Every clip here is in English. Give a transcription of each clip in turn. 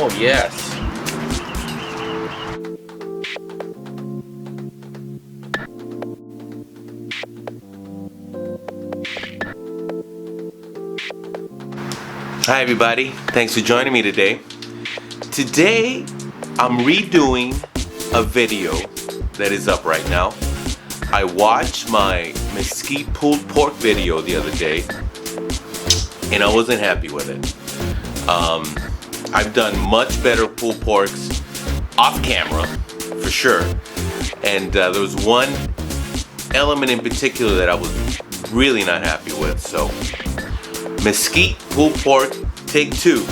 Oh yes. Hi everybody, thanks for joining me today. Today I'm redoing a video that is up right now. I watched my Mesquite pulled pork video the other day and I wasn't happy with it. I've done much better pulled porks off camera for sure, and there was one element in particular that I was really not happy with. So Mesquite pulled pork take 2.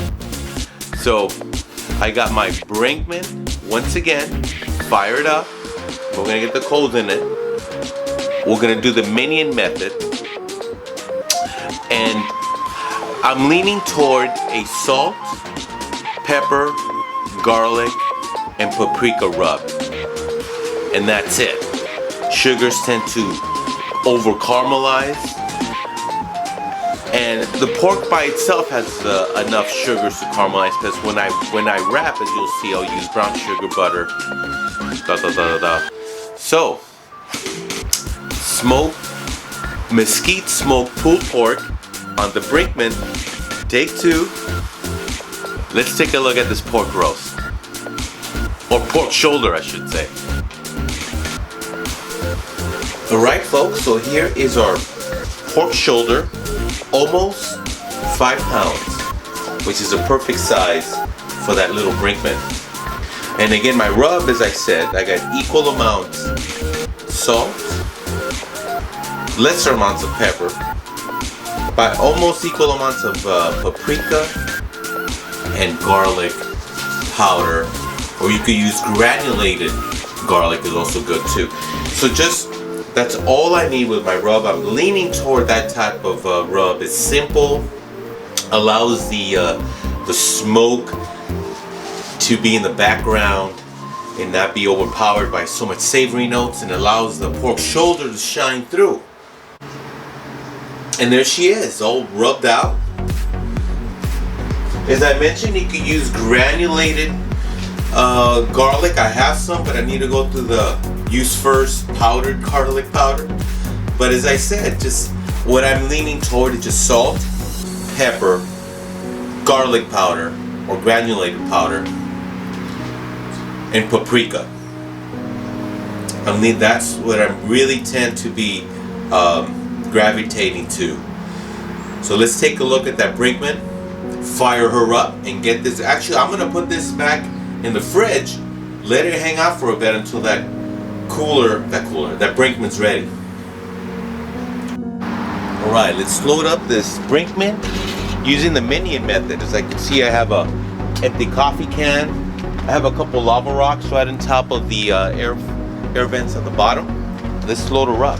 So I got my Brinkman once again fired up. We're gonna get the coals in it. We're gonna do the Minion Method, and I'm leaning toward a salt, pepper, garlic, and paprika rub, and that's it. Sugars tend to over caramelize, and the pork by itself has enough sugars to caramelize, because when I wrap, as you'll see, I'll use brown sugar, butter, So, Mesquite smoked pulled pork on the Brinkman, take 2. Let's take a look at this pork roast, or pork shoulder I should say. Alright folks, so here is our pork shoulder, almost 5 pounds, which is a perfect size for that little Brinkman. And again, my rub, as I said, I got equal amounts salt, lesser amounts of pepper, by almost equal amounts of paprika and garlic powder, or you could use granulated garlic is also good too. So that's all I need with my rub. I'm leaning toward that type of rub. It's simple, allows the smoke to be in the background and not be overpowered by so much savory notes, and allows the pork shoulder to shine through. And there she is, all rubbed out. As I mentioned, you could use granulated garlic. I have some, but I need to go through the use first powdered garlic powder. But as I said, just what I'm leaning toward is just salt, pepper, garlic powder or granulated powder, and paprika. That's what I really tend to be gravitating to. So let's take a look at that Brinkman, fire her up, and get this. Actually, I'm gonna put this back in the fridge, let it hang out for a bit until that Brinkman's ready. Alright, let's load up this Brinkman using the Minion Method. As I can see, I have a empty coffee can. I have a couple lava rocks right on top of the air vents at the bottom. Let's load her up.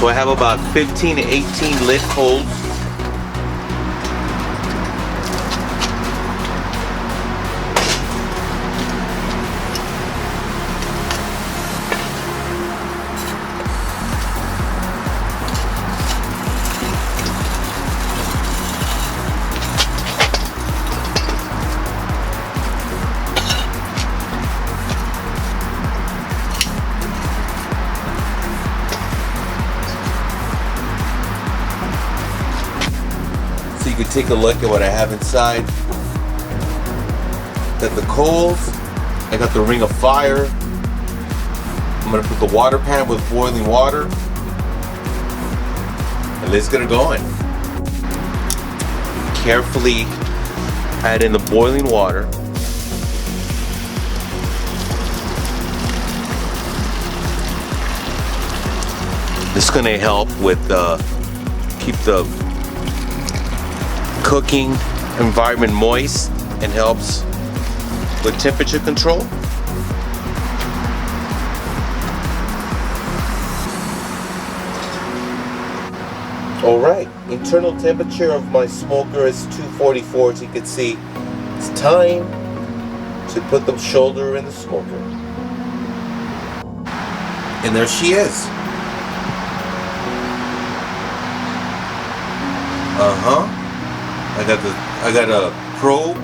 So I have about 15 to 18 lit coals. You can take a look at what I have inside. Got the coals, I got the ring of fire. I'm gonna put the water pan with boiling water, and let's get it going. Carefully add in the boiling water. This is gonna help with keep the cooking environment moist and helps with temperature control. Alright, internal temperature of my smoker is 244, as you can see. It's time to put the shoulder in the smoker. And there she is. I got a probe.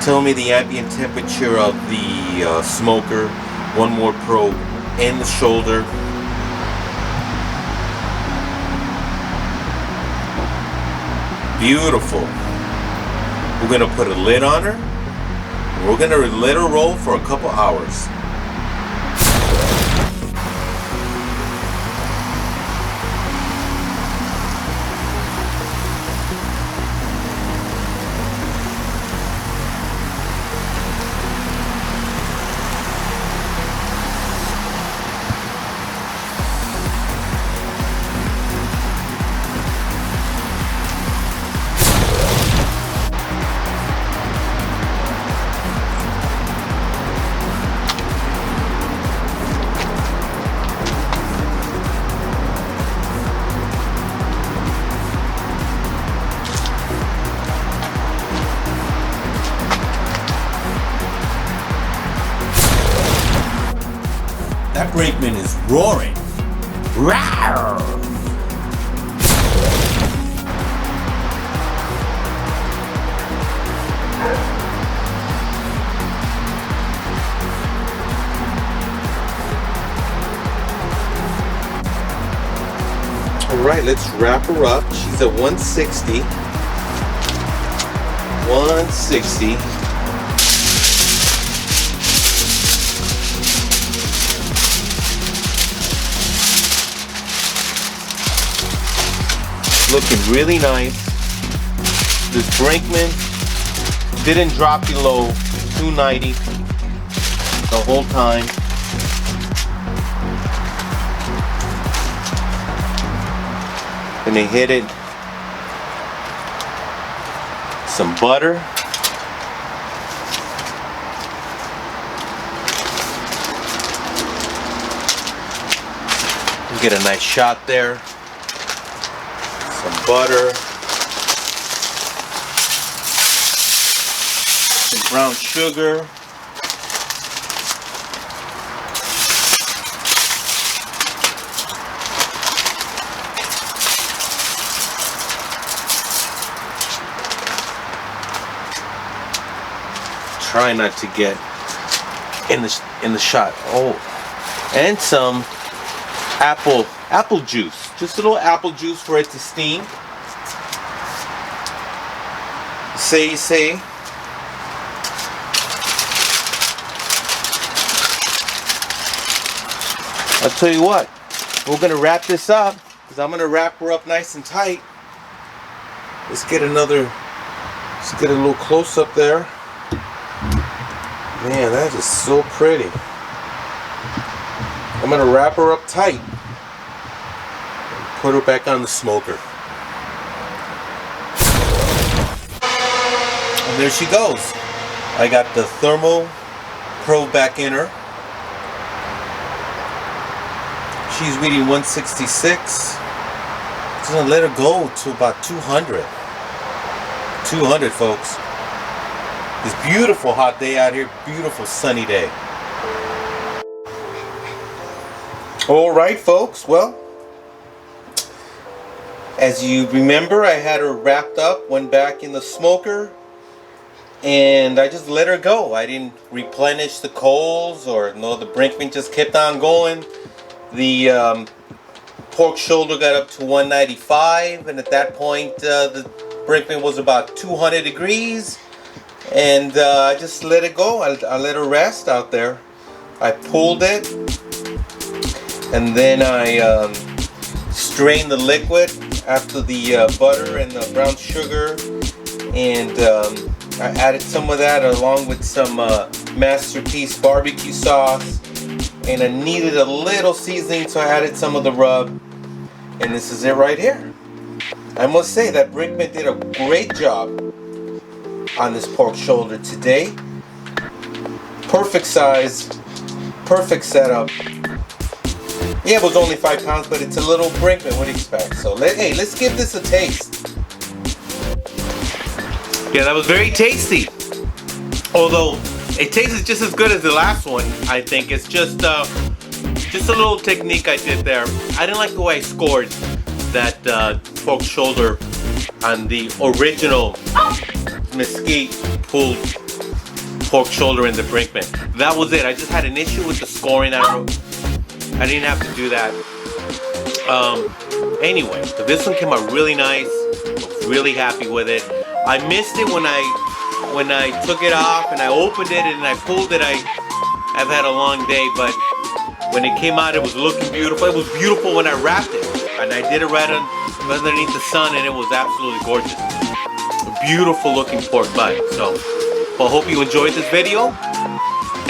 Tell me the ambient temperature of the smoker. One more probe in the shoulder. Beautiful. We're gonna put a lid on her. We're gonna let her roll for a couple hours. That Brinkman is roaring. Rawr! All right, let's wrap her up. She's at 160. 160. Looking really nice. This Brinkman didn't drop below 290 the whole time. And they hit it. Some butter. Get a nice shot there. Some butter, some brown sugar, try not to get in the shot. Oh, and some apple juice. Just a little apple juice for it to steam. Say. I'll tell you what, we're gonna wrap this up because I'm gonna wrap her up nice and tight. Let's get a little close up there. Man, that is so pretty. I'm gonna wrap her up tight. Put her back on the smoker. And there she goes. I got the thermal probe back in her. She's reading 166. It's gonna let her go to about 200. 200, folks. It's a beautiful hot day out here. Beautiful sunny day. All right, folks. Well, as you remember, I had her wrapped up, went back in the smoker, and I just let her go. I didn't replenish the coals, or no, the Brinkman just kept on going. The pork shoulder got up to 195, and at that point, the Brinkman was about 200 degrees, and I just let it go. I let her rest out there. I pulled it, and then I strained the liquid after the butter and the brown sugar, and I added some of that along with some Masterpiece barbecue sauce, and I needed a little seasoning, so I added some of the rub, and this is it right here. I must say that Brinkman did a great job on this pork shoulder today. Perfect size, perfect setup. Yeah, it was only 5 pounds, but it's a little Brinkman. What do you expect? So let's give this a taste. Yeah, that was very tasty. Although it tastes just as good as the last one, I think. It's just a little technique I did there. I didn't like the way I scored that pork shoulder on the original Mesquite pulled pork shoulder in the Brinkman. That was it. I just had an issue with the scoring. I don't know. I didn't have to do that. Anyway, so this one came out really nice. I was really happy with it. I missed it when I took it off and I opened it and I pulled it. I've had a long day, but when it came out, it was looking beautiful. It was beautiful when I wrapped it, and I did it right underneath the sun, and it was absolutely gorgeous. A beautiful looking pork butt. So, well, I hope you enjoyed this video,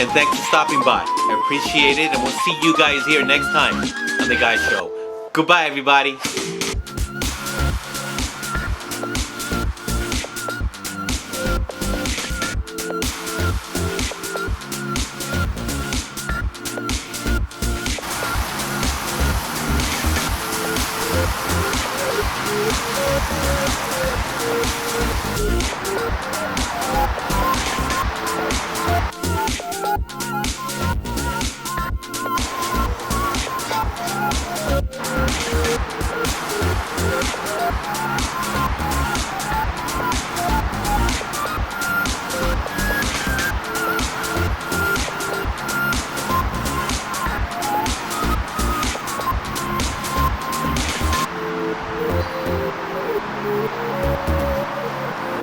and thanks for stopping by. I appreciate it, and we'll see you guys here next time on The Guy Show. Goodbye, everybody.